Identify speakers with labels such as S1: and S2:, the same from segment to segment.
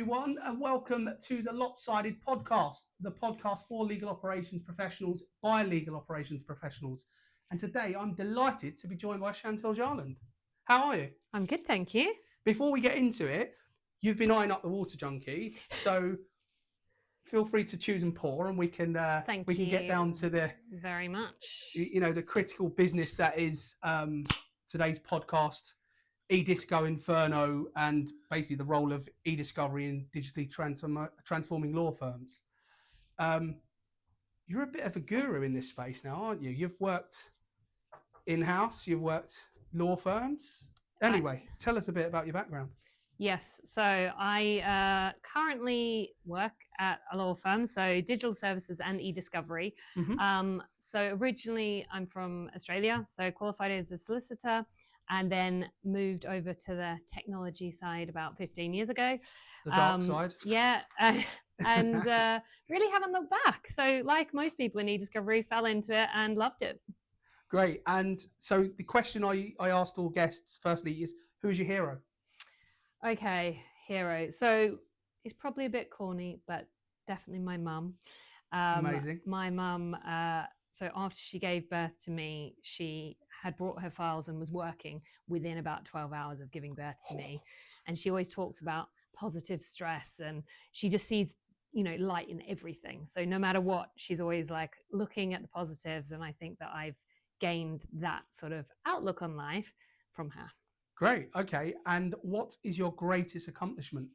S1: everyone, and welcome to the LOPSided Podcast, the podcast for legal operations professionals by legal operations professionals. And today I'm delighted to be joined by Chantelle Jalland. How are you?
S2: I'm good, thank you.
S1: Before we get into it, you've been eyeing up the water junkie, so feel free to choose and pour, and we can get down to the
S2: very much,
S1: the critical business that is today's podcast. E-Disco, Inferno, and basically the role of e-discovery in digitally transforming law firms. You're a bit of a guru in this space now, aren't you? You've worked in-house, you've worked law firms. Anyway, tell us a bit about your background.
S2: Yes, so I currently work at a law firm, so digital services and e-discovery.
S1: Mm-hmm.
S2: So originally I'm from Australia, so qualified as a solicitor, and then moved over to the technology side about 15 years ago.
S1: The dark side.
S2: Yeah, and really haven't looked back. So like most people in e-discovery, fell into it and loved it.
S1: Great. And so the question I asked all guests firstly is, who's your hero?
S2: Okay, hero. So it's probably a bit corny, but definitely my mum.
S1: Amazing.
S2: My mum, so after she gave birth to me, she had brought her files and was working within about 12 hours of giving birth to me. And she always talks about positive stress, and she just sees, light in everything. So no matter what, she's always like looking at the positives. And I think that I've gained that sort of outlook on life from her.
S1: Great. Okay. And what is your greatest accomplishment?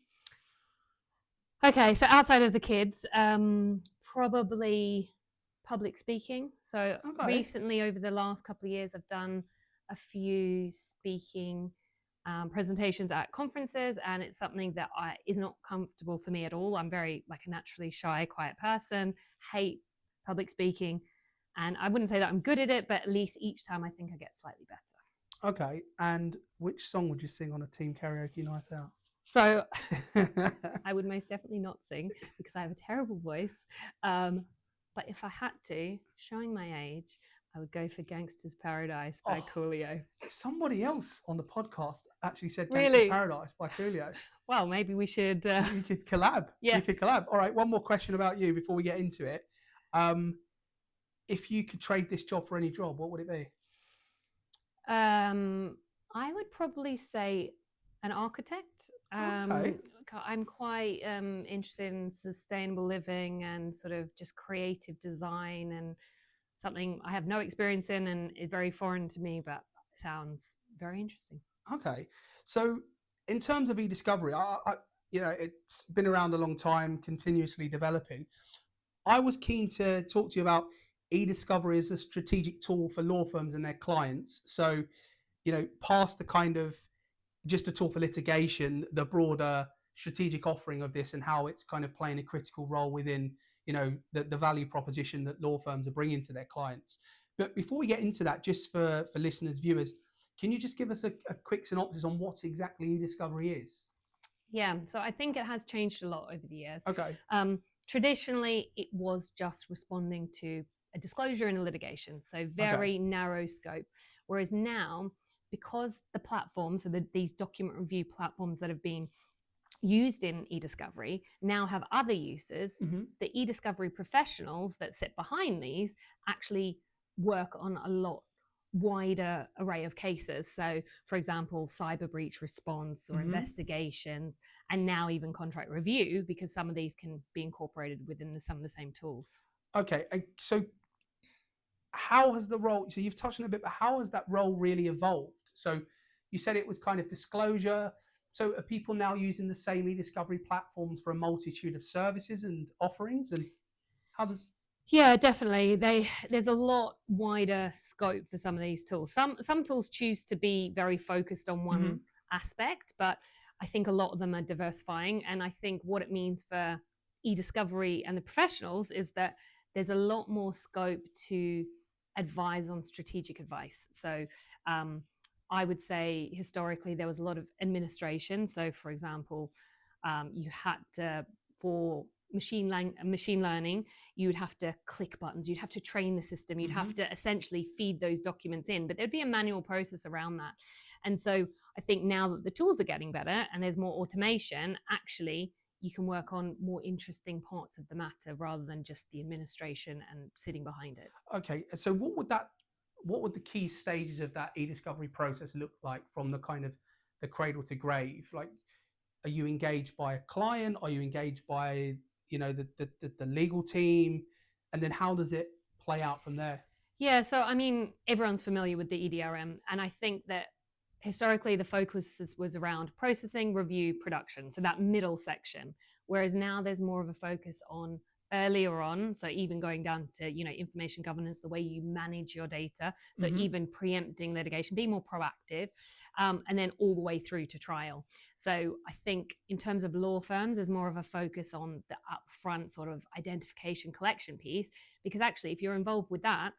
S2: Okay. So outside of the kids, probably public speaking. So recently, over the last couple of years, I've done a few speaking presentations at conferences, and it's something that is not comfortable for me at all. I'm very a naturally shy, quiet person, hate public speaking. And I wouldn't say that I'm good at it, but at least each time I think I get slightly better.
S1: Okay. And which song would you sing on a team karaoke night out?
S2: So I would most definitely not sing because I have a terrible voice. But if I had to, showing my age, I would go for Gangsta's Paradise by Coolio.
S1: Somebody else on the podcast actually said
S2: Really?
S1: Gangsta's Paradise by Coolio.
S2: Well, maybe we should...
S1: We could collab.
S2: Yeah.
S1: We could collab. All right, one more question about you before we get into it. If you could trade this job for any job, what would it be?
S2: I would probably say an architect.
S1: Okay.
S2: I'm quite interested in sustainable living and sort of just creative design, and something I have no experience in and is very foreign to me, but sounds very interesting.
S1: Okay. So in terms of e-discovery, it's been around a long time, continuously developing. I was keen to talk to you about e-discovery as a strategic tool for law firms and their clients. So, past the kind of just a tool for litigation, the broader strategic offering of this and how it's kind of playing a critical role within, the value proposition that law firms are bringing to their clients. But before we get into that, just for listeners, viewers, can you just give us a quick synopsis on what exactly e-discovery is?
S2: Yeah, so I think it has changed a lot over the years.
S1: Okay.
S2: Traditionally, it was just responding to a disclosure in a litigation, so very narrow scope. Whereas now, because the platforms, so these document review platforms that have been used in e-discovery now have other uses, the e-discovery professionals that sit behind these actually work on a lot wider array of cases. So, for example, cyber breach response or investigations, and now even contract review, because some of these can be incorporated within some of the same tools.
S1: Okay, so how has the role, so you've touched on it a bit, but how has that role really evolved? So you said it was kind of disclosure. So are people now using the same e-discovery platforms for a multitude of services and offerings? And how does...
S2: Yeah, definitely. There's a lot wider scope for some of these tools. Some tools choose to be very focused on one aspect, but I think a lot of them are diversifying. And I think what it means for e-discovery and the professionals is that there's a lot more scope to advise on strategic advice. So I would say historically there was a lot of administration. So for example, you had to, for machine learning, you would have to click buttons, you'd have to train the system, you'd have to essentially feed those documents in, but there'd be a manual process around that. And so I think now that the tools are getting better and there's more automation, actually you can work on more interesting parts of the matter rather than just the administration and sitting behind it.
S1: Okay, so what would the key stages of that e-discovery process look like from the kind of the cradle to grave? Like, are you engaged by a client? Are you engaged by, the legal team? And then how does it play out from there?
S2: Yeah, so I mean, everyone's familiar with the EDRM, and I think that historically the focus was around processing, review, production, so that middle section, whereas now there's more of a focus on earlier on, so even going down to information governance, the way you manage your data, so even preempting litigation, being more proactive, and then all the way through to trial. So I think in terms of law firms, there's more of a focus on the upfront sort of identification collection piece, because actually if you're involved with that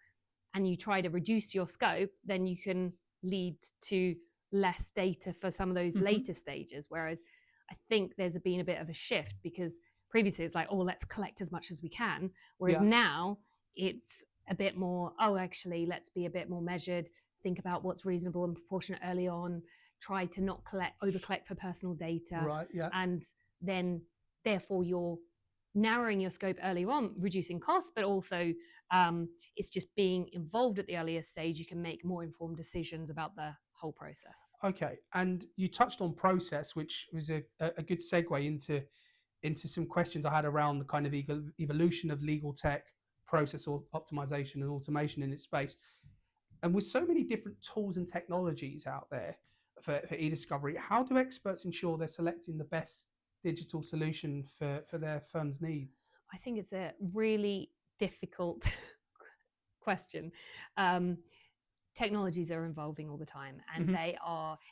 S2: and you try to reduce your scope, then you can lead to less data for some of those later stages. Whereas I think there's been a bit of a shift, because previously it's like, oh, let's collect as much as we can. Whereas now it's a bit more, oh, actually, let's be a bit more measured, think about what's reasonable and proportionate early on, try to not over collect for personal data.
S1: Right, yeah.
S2: And then therefore you're narrowing your scope early on, reducing costs, but also it's just being involved at the earliest stage. You can make more informed decisions about the whole process.
S1: Okay, and you touched on process, which was a good segue into some questions I had around the kind of evolution of legal tech, process or optimization and automation in its space. And with so many different tools and technologies out there for e-discovery, how do experts ensure they're selecting the best digital solution for their firm's needs?
S2: I think it's a really difficult question. Technologies are evolving all the time, and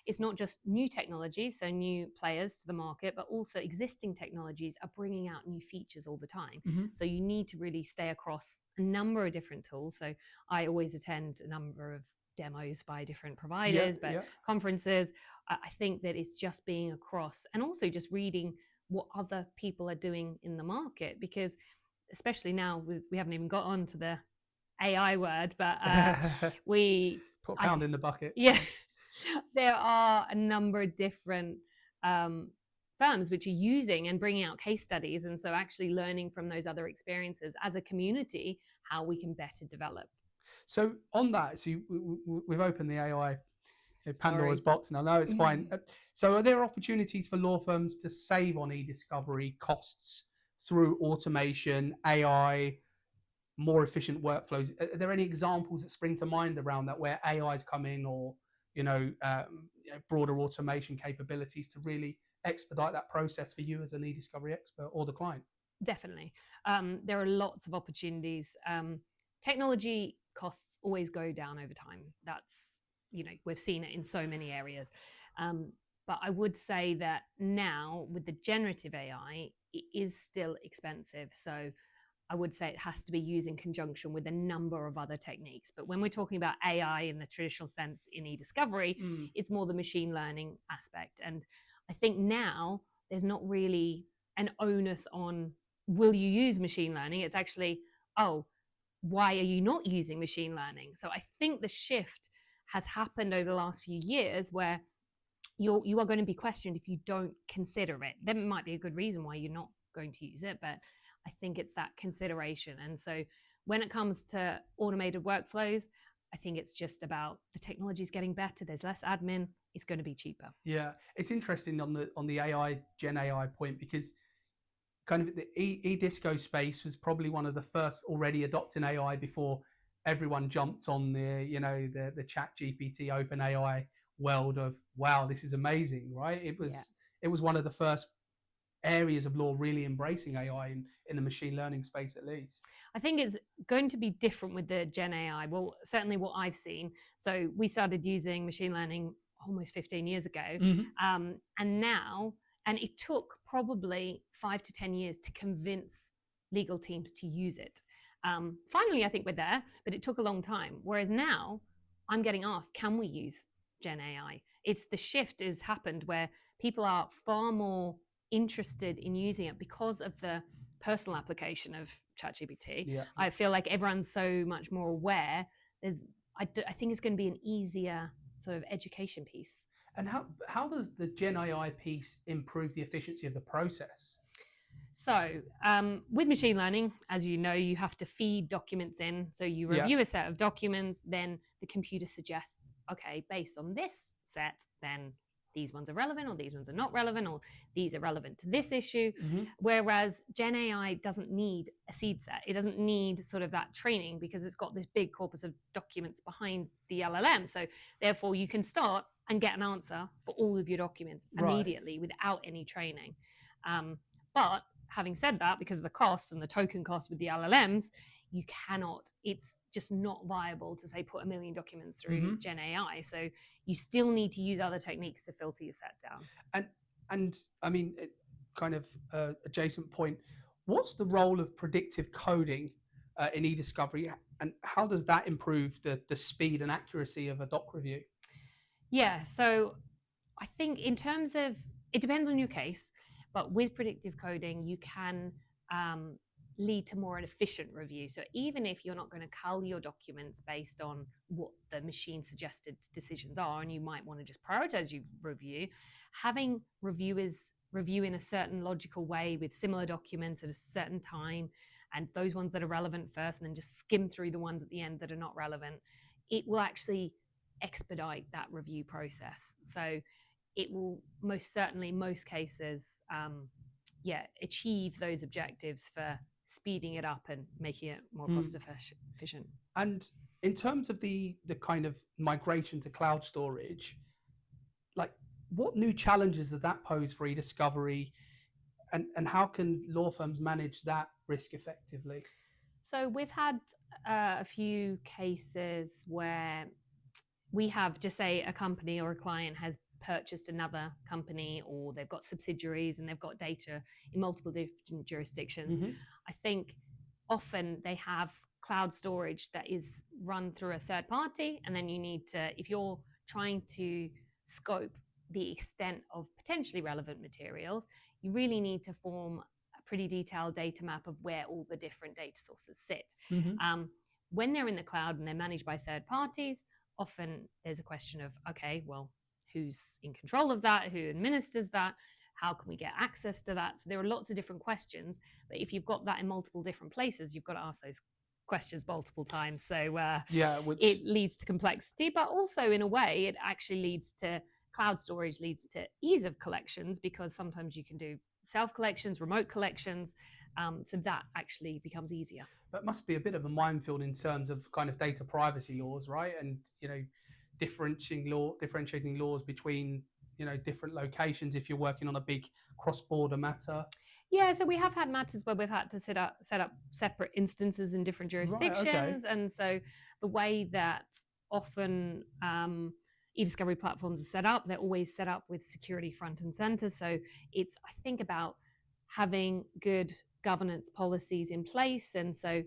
S2: it's not just new technologies, so new players to the market, but also existing technologies are bringing out new features all the time. So you need to really stay across a number of different tools. So I always attend a number of demos by different providers, conferences. I think that it's just being across, and also just reading what other people are doing in the market, because especially now we haven't even got on to the AI word, but we
S1: put a pound in the bucket.
S2: Yeah, there are a number of different firms which are using and bringing out case studies, and so actually learning from those other experiences as a community how we can better develop.
S1: So on that, so we've opened the AI Pandora's box now. No, it's fine. So are there opportunities for law firms to save on e-discovery costs through automation, AI, more efficient workflows? Are there any examples that spring to mind around that where AI's come in, or broader automation capabilities to really expedite that process for you as an e-discovery expert or the client?
S2: Definitely. There are lots of opportunities. Technology costs always go down over time. That's, we've seen it in so many areas. But I would say that now with the generative AI, it is still expensive. So I would say it has to be used in conjunction with a number of other techniques. But when we're talking about AI in the traditional sense in e-discovery, it's more the machine learning aspect. And I think now there's not really an onus on, will you use machine learning? It's actually, oh, why are you not using machine learning? So I think the shift has happened over the last few years where you are going to be questioned if you don't consider it. There might be a good reason why you're not going to use it, but I think it's that consideration. And so when it comes to automated workflows, I think it's just about the technology is getting better. There's less admin. It's going to be cheaper.
S1: Yeah, it's interesting on the AI, GenAI point, because kind of the e-disco space was probably one of the first already adopting AI before everyone jumped on the chat GPT, open AI world of, wow, this is amazing, right? It was one of the first areas of law really embracing AI in the machine learning space, at least.
S2: I think it's going to be different with the GenAI. Well, certainly what I've seen. So we started using machine learning almost 15 years ago. And now, and it took probably 5 to 10 years to convince legal teams to use it. Finally, I think we're there, but it took a long time. Whereas now I'm getting asked, can we use GenAI? It's the shift has happened where people are far more interested in using it because of the personal application of ChatGPT.
S1: Yeah.
S2: I feel like everyone's so much more aware. I think it's going to be an easier sort of education piece.
S1: And how does the GenAI piece improve the efficiency of the process?
S2: So with machine learning, as you know, you have to feed documents in. So you review a set of documents, then the computer suggests, okay, based on this set, then these ones are relevant, or these ones are not relevant, or these are relevant to this issue. Whereas GenAI doesn't need a seed set. It doesn't need sort of that training because it's got this big corpus of documents behind the LLM. So therefore you can start and get an answer for all of your documents immediately without any training. But having said that, because of the costs and the token costs with the LLMs, you cannot, it's just not viable to say put 1 million documents through GenAI. So you still need to use other techniques to filter your set down.
S1: And I mean, kind of adjacent point, what's the role of predictive coding in e-discovery, and how does that improve the speed and accuracy of a doc review?
S2: Yeah, so I think in terms of, it depends on your case, but with predictive coding, you can lead to more an efficient review. So even if you're not going to cull your documents based on what the machine suggested decisions are, and you might want to just prioritize your review, having reviewers review in a certain logical way with similar documents at a certain time, and those ones that are relevant first, and then just skim through the ones at the end that are not relevant, it will actually expedite that review process. So it will most certainly, most cases, achieve those objectives for speeding it up and making it more cost efficient.
S1: And in terms of the kind of migration to cloud storage, like what new challenges does that pose for e-discovery, and how can law firms manage that risk effectively?
S2: So we've had a few cases where we have, just say a company or a client has purchased another company, or they've got subsidiaries and they've got data in multiple different jurisdictions. I think often they have cloud storage that is run through a third party, and then you need to, if you're trying to scope the extent of potentially relevant materials, you really need to form a pretty detailed data map of where all the different data sources sit. When they're in the cloud and they're managed by third parties, often there's a question of, okay, well, who's in control of that? Who administers that? How can we get access to that? So there are lots of different questions, but if you've got that in multiple different places, you've got to ask those questions multiple times. So it leads to complexity, but also in a way, it actually leads to, cloud storage leads to ease of collections, because sometimes you can do self-collections, remote collections, so that actually becomes easier.
S1: That must be a bit of a minefield in terms of kind of data privacy laws, right? And, you know, differentiating laws between, you know, different locations if you're working on a big cross-border matter.
S2: Yeah, so we have had matters where we've had to set up separate instances in different jurisdictions. And so the way that often e-discovery platforms are set up, they're always set up with security front and center. So it's, I think, about having good governance policies in place. And so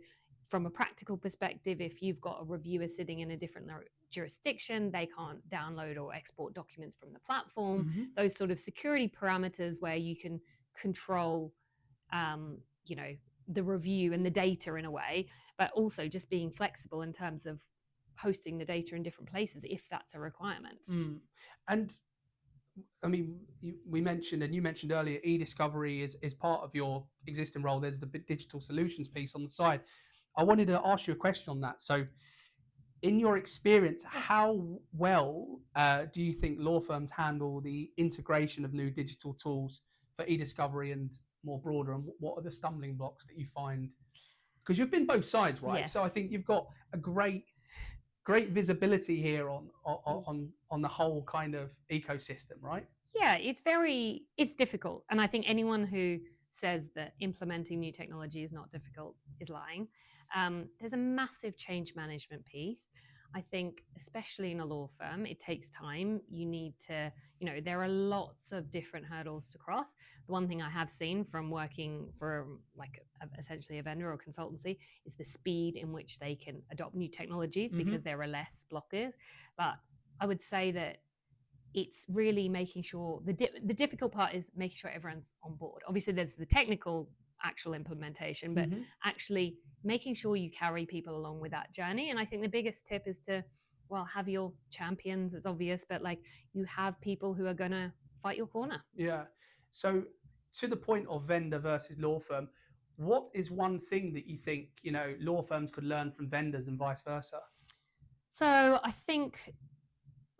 S2: from a practical perspective, if you've got a reviewer sitting in a different jurisdiction, they can't download or export documents from the platform. Those sort of security parameters where you can control, you know, the review and the data in a way, but also just being flexible in terms of hosting the data in different places if that's a requirement.
S1: And I mean, we mentioned, and you mentioned earlier, e-discovery is part of your existing role. There's the digital solutions piece on the side. I wanted to ask you a question on that. So in your experience, how well do you think law firms handle the integration of new digital tools for e-discovery and more broader, and what are the stumbling blocks that you find? Because you've been both sides, right?
S2: Yes.
S1: So I think you've got a great visibility here on the whole kind of ecosystem, right?
S2: Yeah, it's difficult. And I think anyone who says that implementing new technology is not difficult is lying. There's a massive change management piece. I think, especially in a law firm, it takes time. You need to, you know, there are lots of different hurdles to cross. The one thing I have seen from working for essentially a vendor or consultancy is the speed in which they can adopt new technologies, because there are less blockers. But I would say that it's really making sure, the difficult part is making sure everyone's on board. Obviously, there's the technical actual implementation, but actually making sure you carry people along with that journey. And I think the biggest tip is to, well, have your champions. It's obvious, but like, you have people who are going to fight your corner.
S1: Yeah. So to the point of vendor versus law firm, what is one thing that you think, law firms could learn from vendors and vice versa?
S2: So I think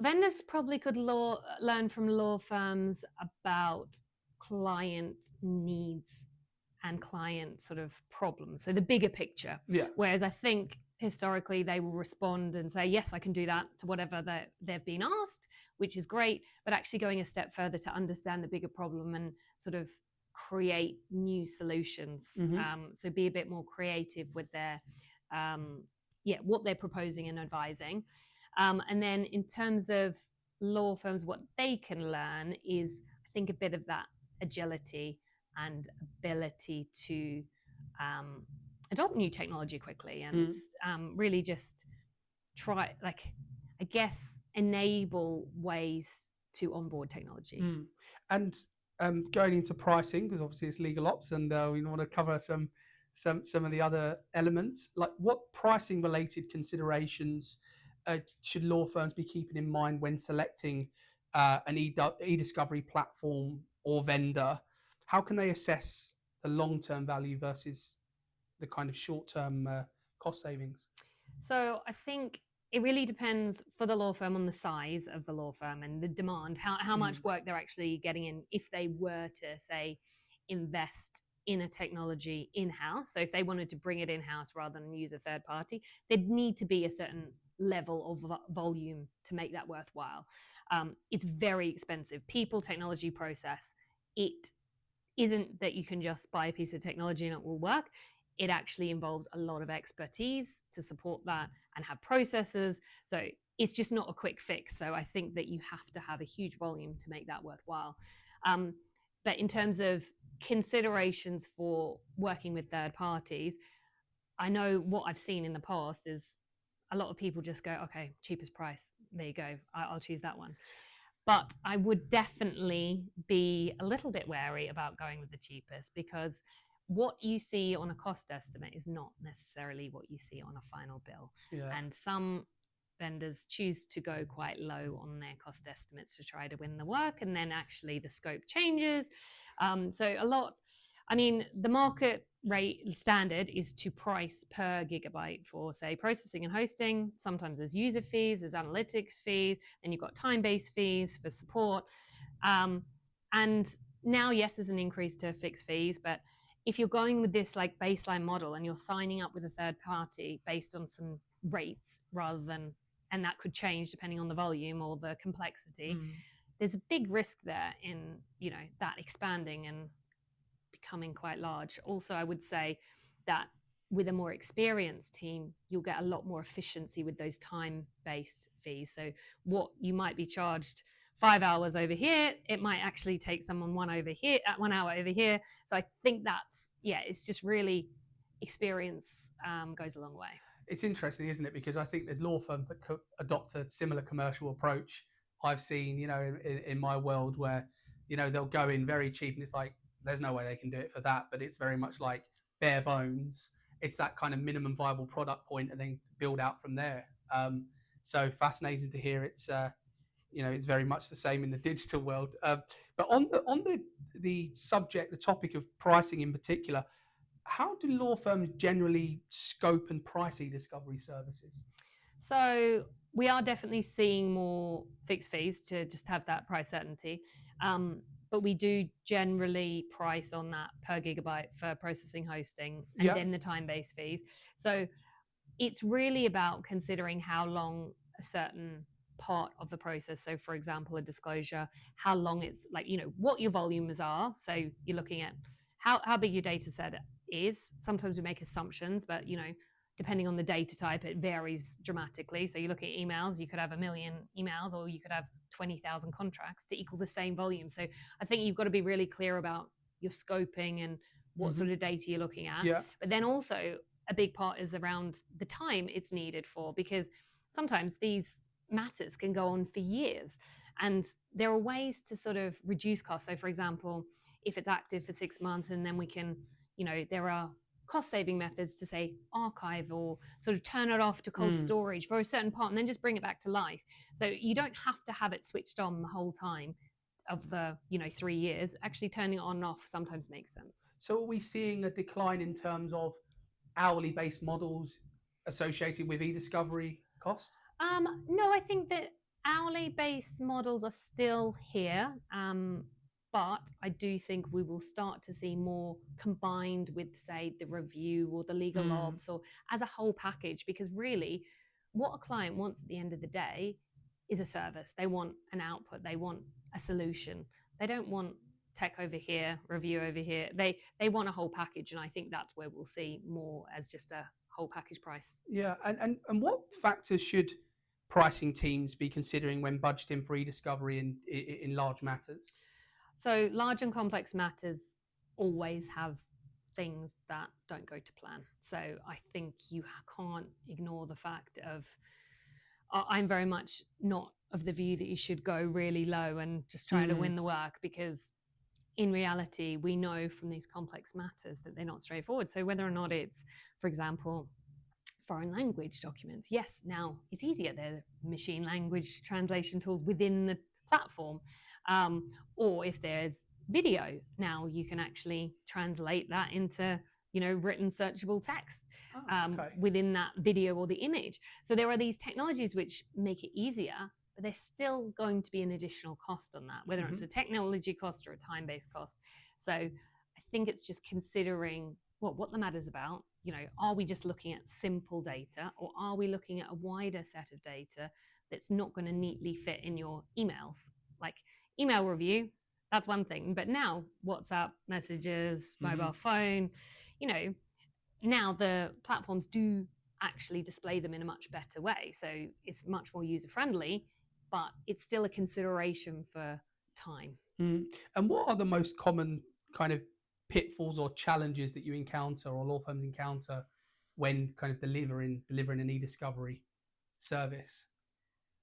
S2: vendors probably could learn from law firms about client needs and client sort of problems. So the bigger picture.
S1: Yeah.
S2: Whereas I think historically they will respond and say, yes, I can do that to whatever they've been asked, which is great. But actually going a step further to understand the bigger problem and sort of create new solutions.
S1: Mm-hmm.
S2: So be a bit more creative with their, what they're proposing and advising. And then in terms of law firms, what they can learn is, I think, a bit of that agility and ability to adopt new technology quickly and really just try, enable ways to onboard technology.
S1: And going into pricing, because obviously it's LegalOps, and we want to cover some of the other elements. Like, what pricing related considerations should law firms be keeping in mind when selecting an e-discovery platform or vendor? How can they assess the long-term value versus the kind of short-term cost savings?
S2: So I think it really depends for the law firm on the size of the law firm and the demand, how much work they're actually getting in if they were to, say, invest in a technology in-house. So if they wanted to bring it in-house rather than use a third party, there'd need to be a certain level of volume to make that worthwhile. It's very expensive. People, technology, process. It isn't that you can just buy a piece of technology and it will work. It actually involves a lot of expertise to support that and have processes. So it's just not a quick fix. So I think that you have to have a huge volume to make that worthwhile. But in terms of considerations for working with third parties, I know what I've seen in the past is a lot of people just go, okay, cheapest price, there you go, I'll choose that one. But I would definitely be a little bit wary about going with the cheapest, because what you see on a cost estimate is not necessarily what you see on a final bill.
S1: Yeah.
S2: And some vendors choose to go quite low on their cost estimates to try to win the work, and then actually the scope changes. The market rate standard is to price per gigabyte for, say, processing and hosting. Sometimes there's user fees, there's analytics fees, and you've got time-based fees for support. And now, yes, there's an increase to fixed fees, but if you're going with this like baseline model and you're signing up with a third party based on some rates rather than, and that could change depending on the volume or the complexity, there's a big risk there in, that expanding and becoming quite large. Also, I would say that with a more experienced team, you'll get a lot more efficiency with those time-based fees. So what you might be charged 5 hours over here, it might actually take someone 1 hour over here. So I think it's just really experience goes a long way.
S1: It's interesting, isn't it? Because I think there's law firms that could adopt a similar commercial approach. I've seen, in my world where, they'll go in very cheap and it's like, there's no way they can do it for that. But it's very much like bare bones. It's that kind of minimum viable product point and then build out from there. So fascinating to hear. It's it's very much the same in the digital world. But on the subject, the topic of pricing in particular, how do law firms generally scope and price e-discovery services?
S2: So we are definitely seeing more fixed fees to just have that price certainty. But we do generally price on that per gigabyte for processing, hosting, and then the time-based fees. So it's really about considering how long a certain part of the process, so for example a disclosure, how long it's like, what your volumes are. So you're looking at how big your data set is. Sometimes we make assumptions, but depending on the data type, it varies dramatically. So you look at emails, you could have 1 million emails, or you could have 20,000 contracts to equal the same volume. So I think you've got to be really clear about your scoping and what sort of data you're looking at.
S1: Yeah.
S2: But then also a big part is around the time it's needed for, because sometimes these matters can go on for years, and there are ways to sort of reduce costs. So for example, if it's active for 6 months, and then we can, there are cost saving methods to, say, archive or sort of turn it off to cold storage for a certain part and then just bring it back to life. So you don't have to have it switched on the whole time. of the 3 years, actually turning it on and off sometimes makes sense.
S1: So are we seeing a decline in terms of hourly based models associated with e-discovery cost?
S2: No, I think that hourly based models are still here, but I do think we will start to see more combined with, say, the review or the LegalOps or as a whole package, because really what a client wants at the end of the day is a service. They want an output. They want a solution. They don't want tech over here, review over here. They want a whole package, and I think that's where we'll see more as just a whole package price.
S1: Yeah, and what factors should pricing teams be considering when budgeting for e-discovery in large matters?
S2: So large and complex matters always have things that don't go to plan. So I think you can't ignore the fact of, I'm very much not of the view that you should go really low and just try to win the work, because in reality, we know from these complex matters that they're not straightforward. So whether or not it's, for example, foreign language documents, yes, now it's easier. There are machine language translation tools within the platform. Or if there's video, now you can actually translate that into written searchable text within that video or the image. So there are these technologies which make it easier, but there's still going to be an additional cost on that, whether it's a technology cost or a time-based cost. So I think it's just considering what the matter's about. Are we just looking at simple data, or are we looking at a wider set of data that's not going to neatly fit in your emails? Like email review, that's one thing, but now WhatsApp messages, mobile phone, now the platforms do actually display them in a much better way. So it's much more user-friendly, but it's still a consideration for time.
S1: And what are the most common kind of pitfalls or challenges that you encounter or law firms encounter when kind of delivering an e-discovery service?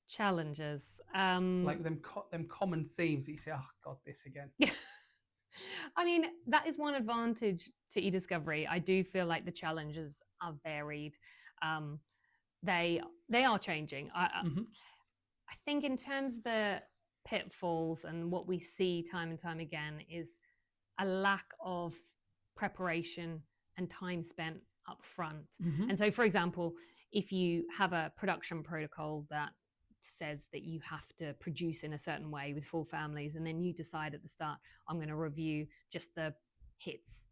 S2: Challenges,
S1: like them common themes that you say, oh god, this again.
S2: I mean, that is one advantage to e-discovery. I do feel like the challenges are varied. They are changing. I think in terms of the pitfalls and what we see time and time again is a lack of preparation and time spent up front. And so, for example, if you have a production protocol that says that you have to produce in a certain way with full families, and then you decide at the start, I'm going to review just the hits,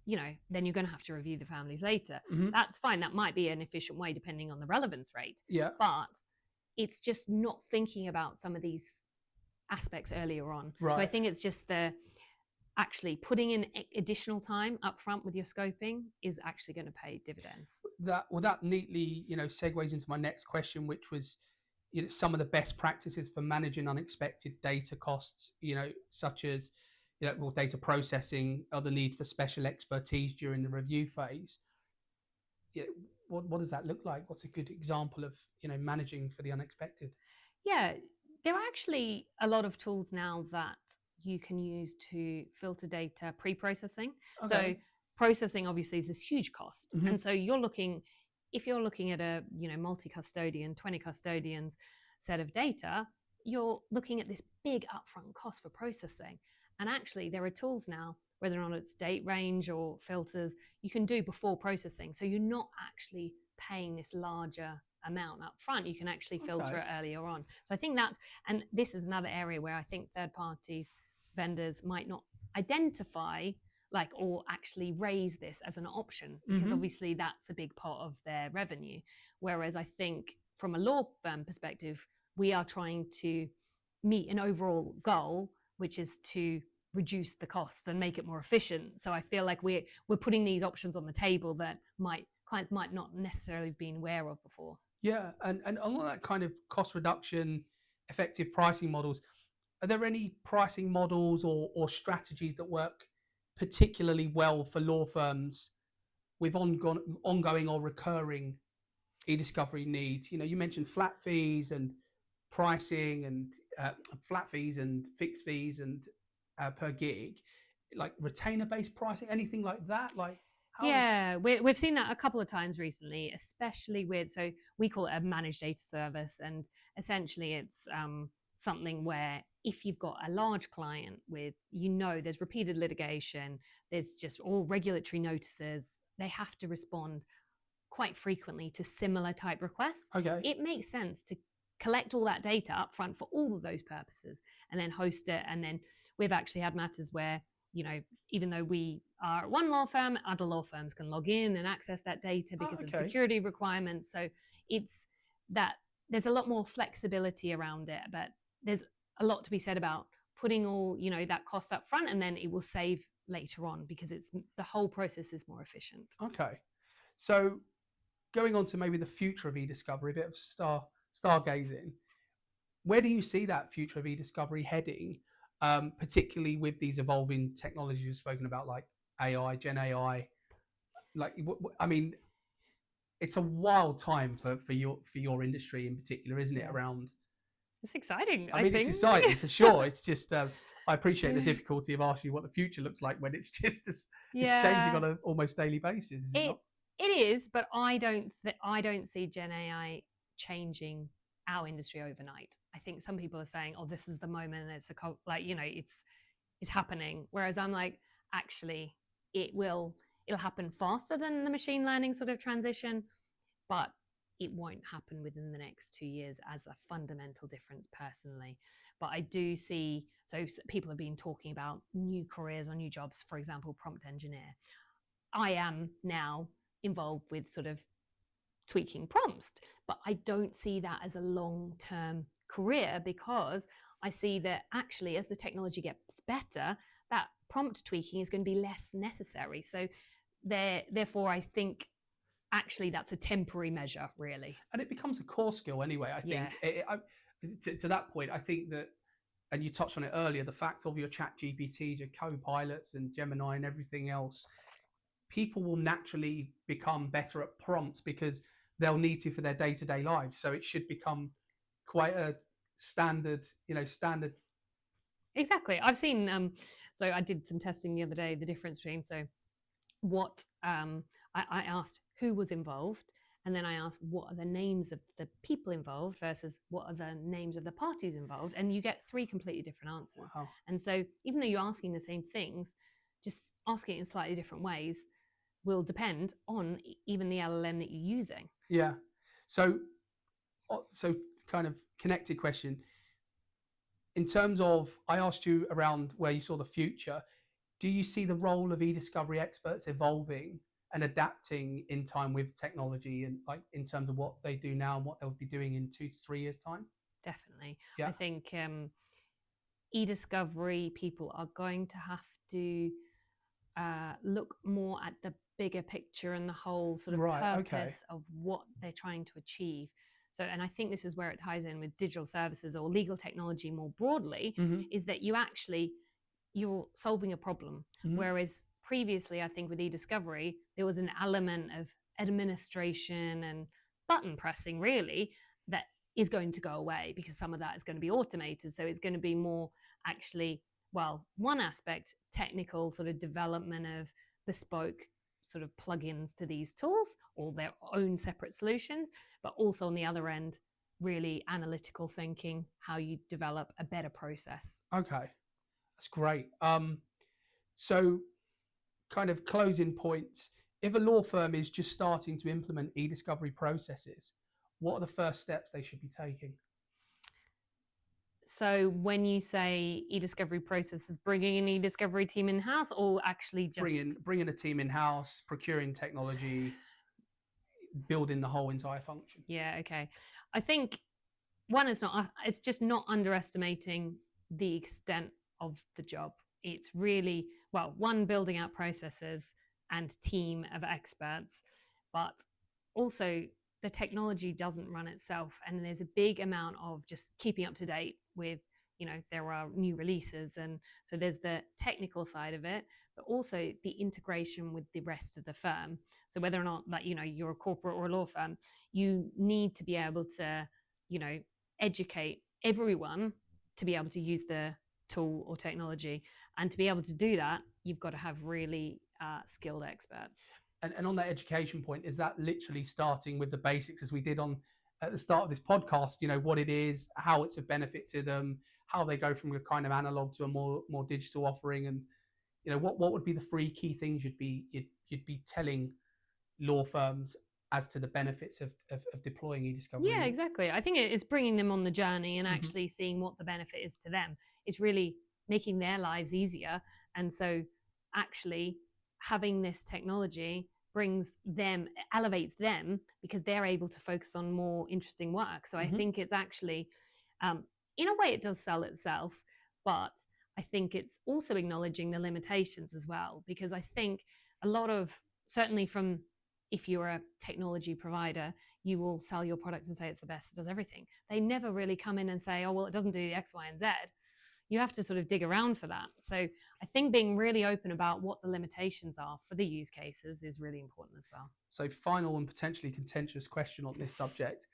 S2: then you're going to have to review the families later. That's fine. That might be an efficient way depending on the relevance rate.
S1: Yeah.
S2: But it's just not thinking about some of these aspects earlier on.
S1: Right.
S2: So I think it's just actually putting in additional time up front with your scoping is actually going to pay dividends.
S1: That neatly, segues into my next question, which was, some of the best practices for managing unexpected data costs, such as, data processing or the need for special expertise during the review phase. What does that look like? What's a good example of, managing for the unexpected?
S2: Yeah, there are actually a lot of tools now that you can use to filter data pre-processing.
S1: Okay.
S2: So processing obviously is this huge cost. And so if you're looking at a multi-custodian, 20 custodians set of data, you're looking at this big upfront cost for processing. And actually there are tools now, whether or not it's date range or filters, you can do before processing. So you're not actually paying this larger amount up front. You can actually filter it earlier on. So I think and this is another area where I think third parties, vendors might not identify or actually raise this as an option, because obviously that's a big part of their revenue. Whereas I think from a law firm perspective, we are trying to meet an overall goal, which is to reduce the costs and make it more efficient. So I feel like we're putting these options on the table that clients might not necessarily have been aware of before.
S1: Yeah, and along that kind of cost reduction, effective pricing models, are there any pricing models or strategies that work particularly well for law firms with ongoing or recurring e-discovery needs? You mentioned flat fees and pricing, and flat fees and fixed fees and per gig, like retainer-based pricing, anything like that?
S2: We've seen that a couple of times recently, especially so we call it a managed data service, and essentially it's something where if you've got a large client with, there's repeated litigation, there's just all regulatory notices, they have to respond quite frequently to similar type requests.
S1: Okay.
S2: It makes sense to collect all that data up front for all of those purposes and then host it. And then we've actually had matters where, even though we are one law firm, other law firms can log in and access that data because of security requirements. So it's that there's a lot more flexibility around it, but there's a lot to be said about putting all, that cost up front, and then it will save later on because the whole process is more efficient.
S1: Okay. So going on to maybe the future of e-discovery, a bit of stargazing, where do you see that future of e-discovery heading, particularly with these evolving technologies you've spoken about, like AI, GenAI? I mean, it's a wild time for your industry in particular, isn't it? Around,
S2: it's exciting.
S1: I mean, it's exciting for sure. It's just I appreciate the difficulty of asking what the future looks like when it's just it's changing on an almost daily basis. Is it not?
S2: It is, but I don't see GenAI changing our industry overnight. I think some people are saying, "Oh, this is the moment," and it's happening. Whereas I'm like, actually, it'll happen faster than the machine learning sort of transition, but it won't happen within the next 2 years as a fundamental difference personally. But I do see, so people have been talking about new careers or new jobs, for example, prompt engineer. I am now involved with sort of tweaking prompts, but I don't see that as a long-term career because I see that actually as the technology gets better, that prompt tweaking is going to be less necessary. So therefore I think actually that's a temporary measure, really.
S1: And it becomes a core skill anyway, I think. To that point, I think that, and you touched on it earlier, the fact of your chat GPTs, your co-pilots and Gemini and everything else, people will naturally become better at prompts because they'll need to for their day-to-day lives. So it should become quite a standard.
S2: Exactly. I've seen, so I did some testing the other day, the difference between, so what, I asked who was involved, and then I asked what are the names of the people involved versus what are the names of the parties involved, and you get 3 completely different answers.
S1: Wow.
S2: And so even though you're asking the same things, just asking it in slightly different ways will depend on even the LLM that you're using.
S1: Yeah. So kind of connected question. In terms of, I asked you around where you saw the future. Do you see the role of e-discovery experts evolving and adapting in time with technology, and like in terms of what they do now and what they'll be doing in 2 to 3 years' time?
S2: Definitely.
S1: Yeah.
S2: I think e-discovery people are going to have to look more at the bigger picture and the whole sort of purpose of what they're trying to achieve. So, and I think this is where it ties in with digital services or legal technology more broadly, is that you're solving a problem. Whereas previously, I think with e-discovery, there was an element of administration and button pressing really that is going to go away because some of that is going to be automated. So it's going to be more actually, well, one aspect, technical sort of development of bespoke sort of plugins to these tools or their own separate solutions, but also on the other end, really analytical thinking, how you develop a better process.
S1: Okay, that's great. So kind of closing points, if a law firm is just starting to implement e-discovery processes, what are the first steps they should be taking?
S2: So when you say e-discovery processes, bringing an e-discovery team in-house or actually just...
S1: Bringing a team in-house, procuring technology, building the whole entire function.
S2: Yeah, okay. I think it's just not underestimating the extent of the job. It's really, well, one, building out processes and team of experts, but also the technology doesn't run itself. And there's a big amount of just keeping up to date with, there are new releases. And so there's the technical side of it, but also the integration with the rest of the firm. So whether or not that, you're a corporate or a law firm, you need to be able to, educate everyone to be able to use the tool or technology. And to be able to do that, you've got to have really skilled experts.
S1: And on that education point, is that literally starting with the basics as we did on at the start of this podcast, what it is, how it's of benefit to them, how they go from a kind of analog to a more digital offering, and what would be the 3 key things you'd be telling law firms as to the benefits of deploying e-discovery?
S2: Yeah, exactly. I think it's bringing them on the journey and actually seeing what the benefit is to them. It's really making their lives easier. And so actually having this technology elevates them because they're able to focus on more interesting work. So I think it's actually, in a way it does sell itself, but I think it's also acknowledging the limitations as well, because I think a lot of, certainly from, if you're a technology provider, you will sell your product and say it's the best, it does everything. They never really come in and say, oh, well, it doesn't do X, Y, and Z. You have to sort of dig around for that. So I think being really open about what the limitations are for the use cases is really important as well.
S1: So final and potentially contentious question on this subject.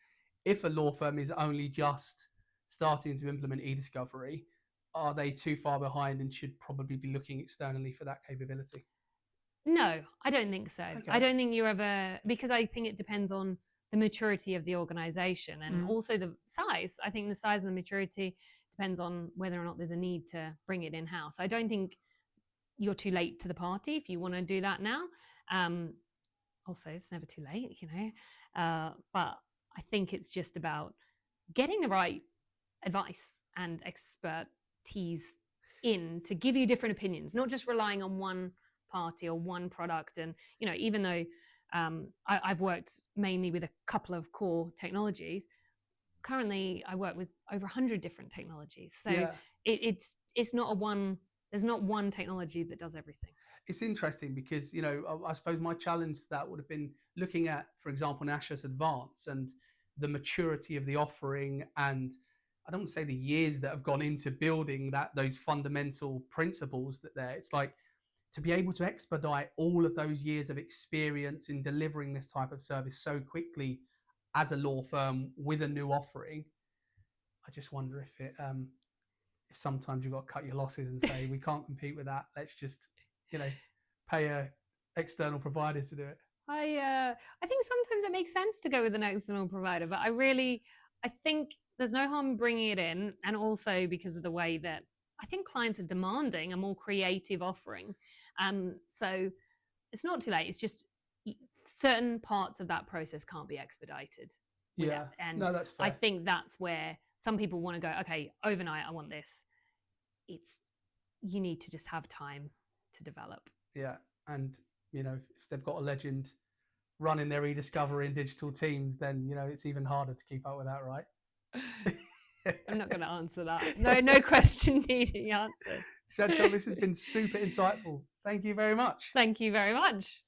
S1: If a law firm is only just starting to implement e-discovery, are they too far behind and should probably be looking externally for that capability?
S2: No, I don't think so. Okay. I don't think you're ever, because I think it depends on the maturity of the organization and also the size. I think the size and the maturity depends on whether or not there's a need to bring it in-house. I don't think you're too late to the party if you want to do that now. Also, it's never too late, but I think it's just about getting the right advice and expertise in to give you different opinions, not just relying on one party or one product. And even though I've worked mainly with a couple of core technologies, currently I work with over 100 different technologies. So it's not there's not one technology that does everything.
S1: It's interesting because I suppose my challenge to that would have been looking at, for example, an Ashurst Advance and the maturity of the offering, and I don't want to say the years that have gone into building those fundamental principles that there. It's like, to be able to expedite all of those years of experience in delivering this type of service so quickly as a law firm with a new offering, I just wonder if sometimes you've got to cut your losses and say, we can't compete with that. Let's just, pay a external provider to do it.
S2: I think sometimes it makes sense to go with an external provider, but I think there's no harm bringing it in, and also because of the way that I think clients are demanding a more creative offering. So it's not too late. It's just certain parts of that process can't be expedited.
S1: Yeah.
S2: And
S1: no, that's fair.
S2: I think that's where some people want to go, okay, overnight, I want this. You need to just have time to develop.
S1: Yeah. And, if they've got a legend running their e-discovery in digital teams, then, it's even harder to keep up with that, right?
S2: I'm not going to answer that. No question needing answered.
S1: Chantelle, this has been super insightful. Thank you very much.
S2: Thank you very much.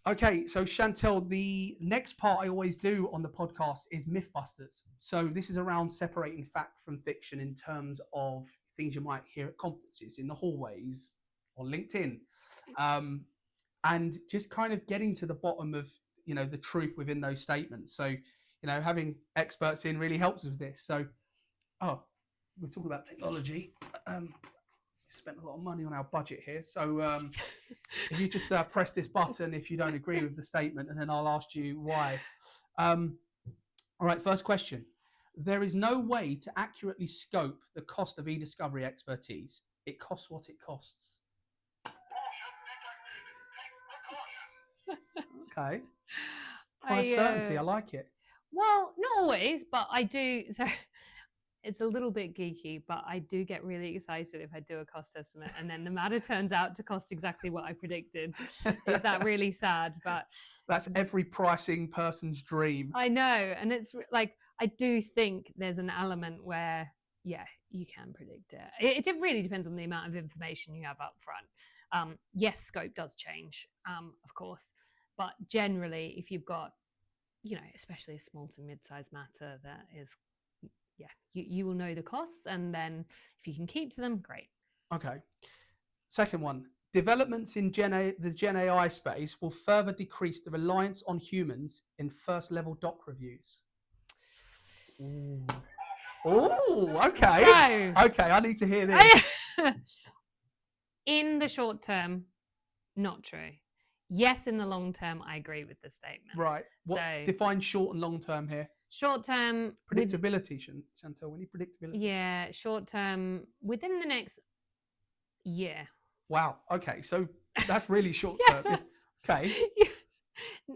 S1: Okay, so Chantelle, the next part I always do on the podcast is MythBusters. So this is around separating fact from fiction in terms of things you might hear at conferences, in the hallways, on LinkedIn. And just kind of getting to the bottom of, the truth within those statements. So, having experts in really helps with this. So, we're talking about technology. We spent a lot of money on our budget here. So if you just press this button if you don't agree with the statement, and then I'll ask you why. All right, first question. There is no way to accurately scope the cost of e-discovery expertise. It costs what it costs. Okay. High certainty. I like it.
S2: Well, not always, but I do. So it's a little bit geeky, but I do get really excited if I do a cost estimate and then the matter turns out to cost exactly what I predicted. Is that really sad? But
S1: that's every pricing person's dream.
S2: I know. And it's like, I do think there's an element where, you can predict it. It really depends on the amount of information you have up front. Yes, scope does change, of course. But generally, if you've got, especially a small to mid-sized matter, that is, you will know the costs, and then if you can keep to them, great.
S1: Okay. Second one, developments in the GenAI space will further decrease the reliance on humans in first-level doc reviews. Ooh. Oh, okay.
S2: So,
S1: okay, I need to hear this.
S2: In the short term, Not true. Yes, in the long term, I agree with the statement.
S1: Right. What define short and long term here?
S2: Short term
S1: predictability, Chantelle. We need predictability.
S2: Yeah, short term within the next year.
S1: Wow. Okay, so that's really short term. Okay.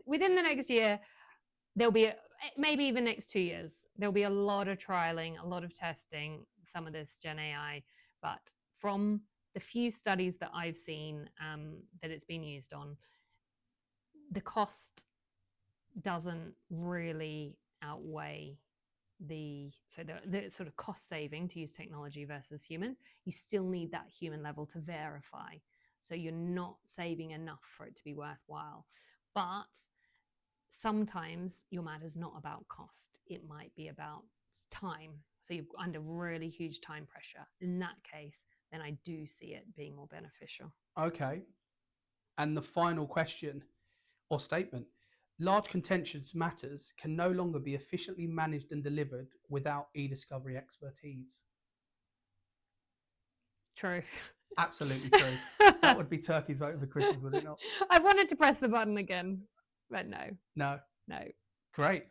S2: Within the next year, there'll be maybe even next 2 years. There'll be a lot of trialing, a lot of testing, some of this GenAI. But from the few studies that I've seen that it's been used on, the cost doesn't really outweigh the sort of cost saving to use technology versus humans. You still need that human level to verify. So you're not saving enough for it to be worthwhile. But sometimes your matter's not about cost. It might be about time. So you're under really huge time pressure. In that case, then I do see it being more beneficial.
S1: Okay. And the final question or statement: large contentious matters can no longer be efficiently managed and delivered without e-discovery expertise.
S2: True.
S1: Absolutely true. That would be Turkey's vote for Christmas, would it not?
S2: I wanted to press the button again, but no.
S1: No.
S2: No.
S1: Great.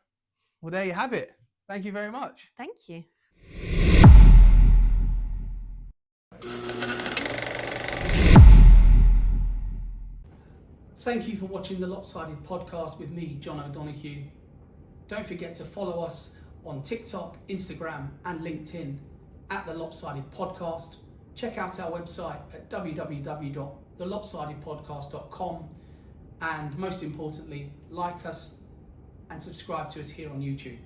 S1: Well, there you have it. Thank you very much.
S2: Thank you.
S1: Thank you for watching the LOPSided Podcast with me, John O'Donoghue. Don't forget to follow us on TikTok, Instagram and LinkedIn at the LOPSided Podcast. Check out our website at www.thelopsidedpodcast.com, and most importantly, like us and subscribe to us here on YouTube.